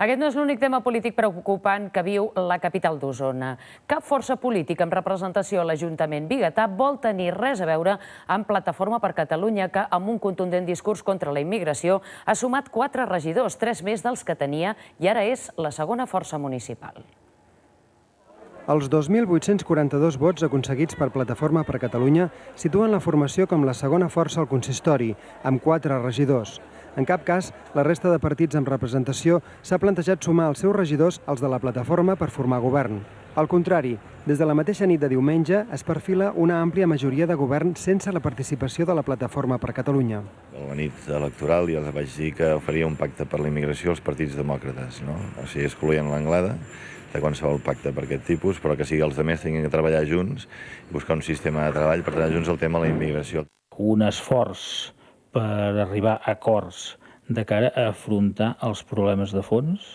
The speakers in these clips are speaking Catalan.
Aquest no és l'únic tema polític preocupant que viu la capital d'Osona. Cap força política amb representació a l'Ajuntament biguetà vol tenir res a veure amb Plataforma per Catalunya, que amb un contundent discurs contra la immigració ha sumat 4 regidors, 3 més dels que tenia, i ara és la segona força municipal. Els 2.842 vots aconseguits per Plataforma per Catalunya situen la formació com la segona força al consistori, amb 4 regidors. En cap cas, la resta de partits amb representació s'ha plantejat sumar els seus regidors als de la plataforma per formar govern. Al contrari, des de la mateixa nit de diumenge es perfila una àmplia majoria de govern sense la participació de la Plataforma per Catalunya. A la nit electoral ja els vaig dir que faria un pacte per la immigració als partits demòcrates, no? O sigui, excloent l'Anglada de qualsevol pacte per aquest tipus, però que sigui els altres tinguin que treballar junts i buscar un sistema de treball per treballar junts el tema de la immigració. Un esforç per arribar a acords de cara a afrontar els problemes de fons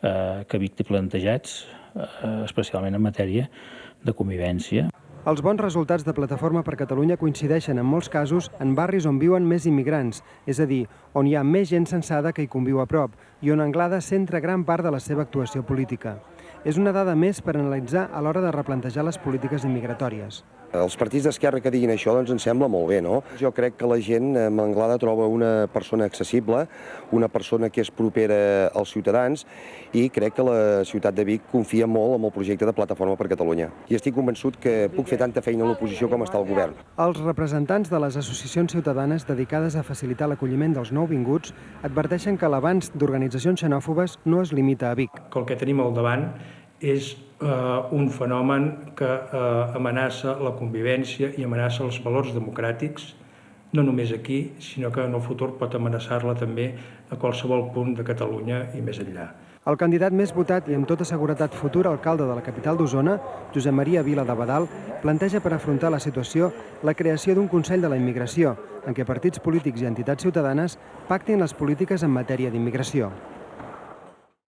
que havia plantejats, especialment en matèria de convivència. Els bons resultats de Plataforma per Catalunya coincideixen en molts casos en barris on viuen més immigrants, és a dir, on hi ha més gent censada que hi conviu a prop i on Anglada centra gran part de la seva actuació política. És una dada més per analitzar a l'hora de replantejar les polítiques immigratòries. Els partits d'esquerra que diguin això doncs ens sembla molt bé, no? Jo crec que la gent a Anglada troba una persona accessible, una persona que és propera als ciutadans, i crec que la ciutat de Vic confia molt en el projecte de Plataforma per Catalunya. I estic convençut que puc fer tanta feina a l'oposició com està el govern. Els representants de les associacions ciutadanes dedicades a facilitar l'acolliment dels nouvinguts adverteixen que l'avanç d'organitzacions xenòfobes no es limita a Vic. El que tenim al davant és un fenomen que amenaça la convivència i amenaça els valors democràtics, no només aquí, sinó que en el futur pot amenaçar-la també a qualsevol punt de Catalunya i més enllà. El candidat més votat i amb tota seguretat futur alcalde de la capital d'Osona, Josep Maria Vila d'Abadal, planteja per afrontar la situació la creació d'un Consell de la Immigració, en què partits polítics i entitats ciutadanes pactin les polítiques en matèria d'immigració.